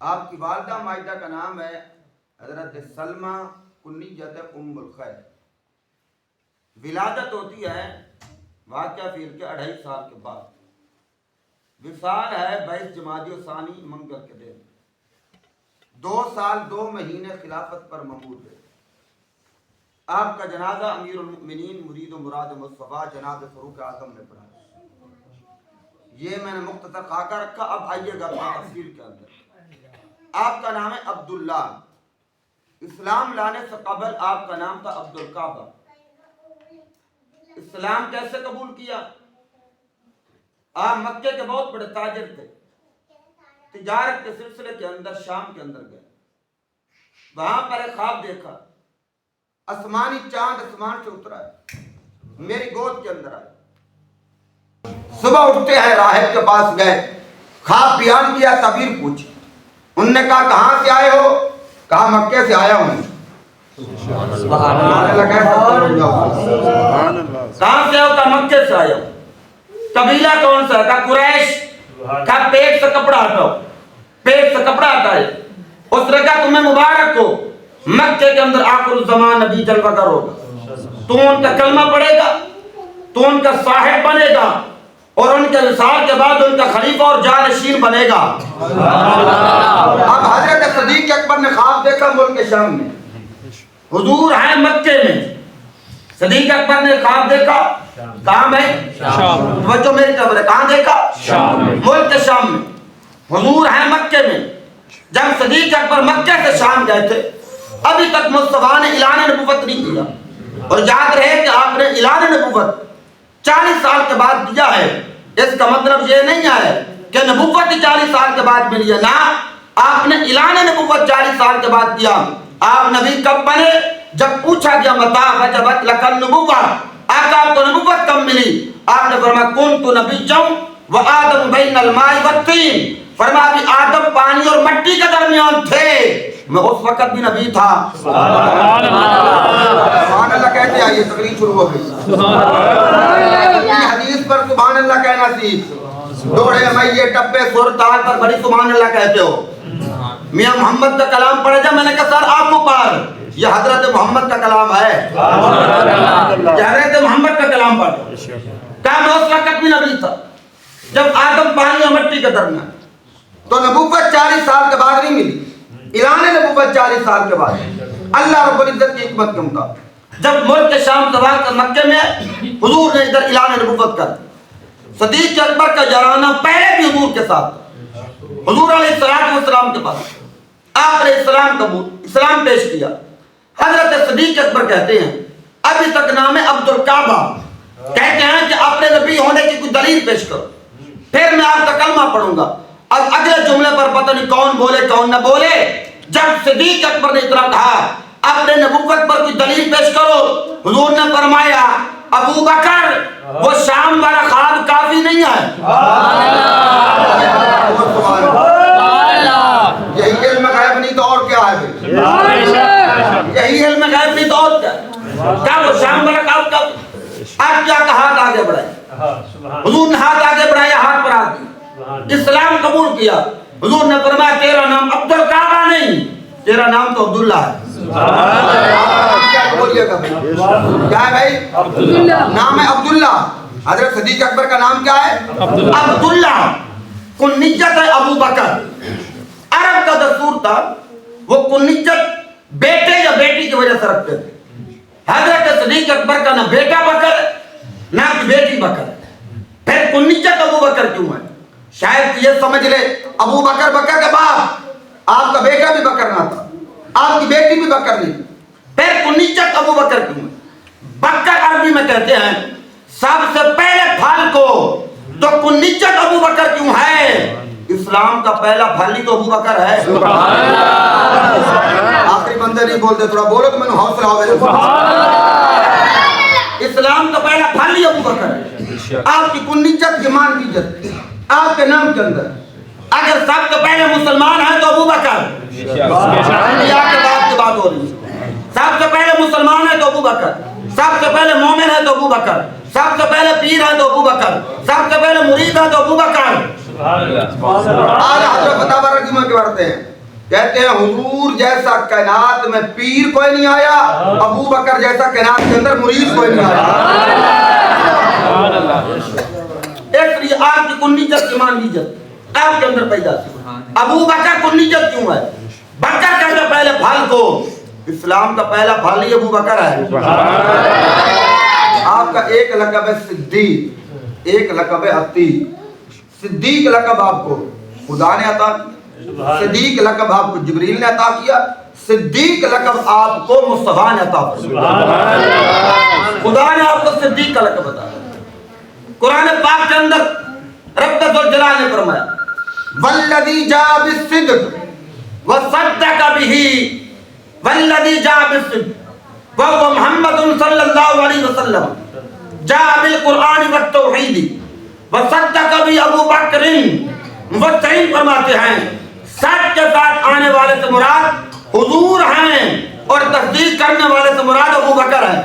آپ کی والدہ مائدہ کا نام ہے حضرت سلمہ کنیت ام الخیر. ولادت ہوتی ہے واقعہ فیل کے 2.5 سال کے بعد. وصال ہے 22 جمادی الثانی منگل کے دن. 2 سال 2 مہینے خلافت پر ممور ہے. آپ کا جنازہ امیر المؤمنین مرید و مراد مصطفیٰ جناب فاروق اعظم نے پڑھا. یہ میں نے مختصر خاکہ رکھا. اب آئیے گا تفصیل کے اندر. آپ کا نام ہے عبداللہ. اسلام لانے سے قبل آپ کا نام تھا عبد الکعبہ. اسلام کیسے قبول کیا؟ آپ مکے کے بہت بڑے تاجر تھے. تجارت کے سلسلے کے اندر شام کے اندر گئے. وہاں پر ایک خواب دیکھا. آسمانی چاند آسمان سے اترا ہے, میری گود کے اندر آیا. صبح اٹھتے ہیں راہب کے پاس گئے, خواب بیان کیا, تعبیر پوچھی. انہوں نے کہا کہاں سے آئے ہو؟ کہا مکے سے آیا ہوں. کہاں سے آؤ؟ کہا مکے سے آیا ہوں. قبیلہ کون سا ہے؟ کہا قریش. کہا پیٹ سے کپڑا ہٹاؤ. پیٹ سے کپڑا ہٹائے. اس نے کہا تمہیں مبارک ہو, مکے کے اندر آخر الزمان نبی جلوہ گر ہوگا. تو ان کا کلمہ پڑھے گا, تو ان کا صاحب بنے گا, اور ان کے وصال کے بعد ان کا خلیفہ اور جانشین بنے گا. اب حضرت صدیق اکبر نے خواب دیکھا ملک شام میں. حضور ہیں مکے میں. صدیق اکبر نے خواب دیکھا کہاں میں؟ شام. بچوں میری طرف ہے, کہاں دیکھا؟ شام. ملک شام میں. حضور ہیں مکے میں. جب صدیق اکبر مکے سے شام گئے تھے, ابھی تک مصطفیٰ نے اعلان نبوت نہیں کیا. اور یاد رہے کہ آپ نے اعلان نبوت 40 سال کے بعد دیا ہے. اس کا مطلب یہ نہیں ہے کہ نبوت 40 سال کے بعد ملی ہے. نا, آپ نے اعلان نبوت 40 سال کے بعد دیا. آپ نبی کب بنے؟ جب پوچھا گیا متا وجبت لک النبوۃ, آقا آپ کو نبوت کب ملی؟ آپ نے فرمایا کنت نبیّا وآدم بین الماء والطین. فرمایا ابھی آدم پانی اور مٹی کے درمیان تھے, میں اس وقت بھی نبی تھا. سبحان اللہ کہتے آئیے, تقریر شروع ہو گئی. حدیث پر سبحان اللہ کہنا سیکھ. دوڑے مئیے ٹپے سر تال پر بڑی سبحان اللہ کہتے ہو. میاں محمد کا کلام پڑھے جا, میں نے کہا سر آپ پر یہ حضرت محمد کا کلام ہے. یہ حضرت محمد کا کلام پڑھ. کہا میں اس وقت بھی نبی تھا جب آدم پانی اور مٹی کے درمیان. تو نبوت 40 سال کے بعد نہیں ملی. اعلان نبوت 40 سال کے بعد. اللہ رب العزت کی حکمت کے مطابق جب ملک شام تباہ کر مکے میں, حضور نے ادھر اعلان نبوت کر. صدیق اکبر کا جرانہ پہلے بھی حضور کے ساتھ, حضور علیہ السلام کے پاس. آپ نے اسلام پیش کیا. حضرت صدیق اکبر کہتے ہیں ابھی تک نام ہے عبد الکعبہ. کہتے ہیں کہ اپنے نبی ہونے کی کوئی دلیل پیش کرو, پھر میں آپ کا کلمہ پڑھوں گا. اب اگلے جملے پر پتہ نہیں کون بولے کون نہ بولے. جب صدیق اکبر نے اتنا کہا اپنے نبوت پر کوئی دلیل پیش کرو, حضور نے فرمایا ابو بکر وہ شام والا خواب کافی نہیں ہے. یہی علم غیب نہیں تو اور کیا ہے؟ یہی علم غیب نہیں تو اور کیا؟ کیا وہ شام والا خواب کافی؟ آپ کیا کہ ہاتھ آگے بڑھائے. حضور نے ہاتھ آگے بڑھایا, ہاتھ پر ہاتھ دیا, اسلام قبول کیا. حضور نے فرمایا تیرا نام عبد الکعبہ نہیں, تیرا نام تو عبداللہ ہے. کیا ہے بھائی؟ نام ہے عبداللہ. حضرت صدیق اکبر کا نام کیا ہے؟ عبداللہ. کنیت ہے ابو بکر. عرب کا دستور تھا وہ کنیت بیٹے یا بیٹی کی وجہ سے رکھتے تھے. حضرت صدیق اکبر کا نہ بیٹا بکر نہ بیٹی بکر, پھر کنیت ابو بکر کیوں ہے؟ شاید یہ سمجھ لے ابو بکر بکر کے بعد آپ کا بیٹا بھی بکر نہ تھا, آپ کی بیٹی بھی بکر نہیں تھی, پھر کنیت ابو بکر کیوں ہے؟ بکر عربی میں کہتے ہیں سب سے پہلے پھل کو, تو کنیت ابو بکر کیوں ہے؟ اسلام کا پہلا پھل ہی تو ابو بکر ہے. آخری بندے نہیں بولتے, تھوڑا بولو تو میں نے حوصلہ ہو. اسلام کا پہلا پھل ہی ابو بکر ہے. آپ کی کنیت کی مان کی عزت آپ کے نام کے اندر. اگر سب سے پہلے مسلمان ہیں تو ابو بکر. کی بات ہو رہی ہے. سب سے پہلے مسلمان ہے تو ابو بکر, سب سے پہلے مومن ہے تو ابو بکر, سب سے پہلے پیر ہے تو ابو بکر, سب سے پہلے مرید ہے تو ابو بکر. آج حضرت فتح برکت میں کے بڑھتے ہیں. کہتے ہیں حضور جیسا کائنات میں پیر کوئی نہیں آیا، ابو بکر جیسا کائنات کے اندر مرید کوئی نہیں آیا۔ اس لیے آپ کی کنیت ایمان نیجت آپ کے اندر پیدا تھی۔ ابو بکر کنیت کیوں ہے؟ بکر کے اندر پہلے پھل کو، اسلام کا پہلا پھل ہی ابو بکر ہے۔ آپ کا ایک لقب ہے صدیق، ایک لقب ہے عتیق۔ صدیق لقب آپ کو خدا نے عطا کیا، صدیق لقب آپ کو جبریل نے عطا کیا، صدیق لقب آپ کو مصطفیٰ نے عطا کیا۔ خدا نے آپ کو صدیق کا لقب عطا کیا۔ قرآن پاک کے اندر رب ذوالجلال نے فرمایا والذی جاء بالصدق وصدق بہ، والذی جاء بالصدق وهو محمد صلی اللہ علیہ وسلم جاء بالقرآن والتوحید وصدق بہ ابو بکر۔ مفسرین فرماتے ہیں سچ کے ساتھ آنے والے سے مراد حضور ہیں اور تصدیق کرنے والے سے مراد ابو بکر ہے۔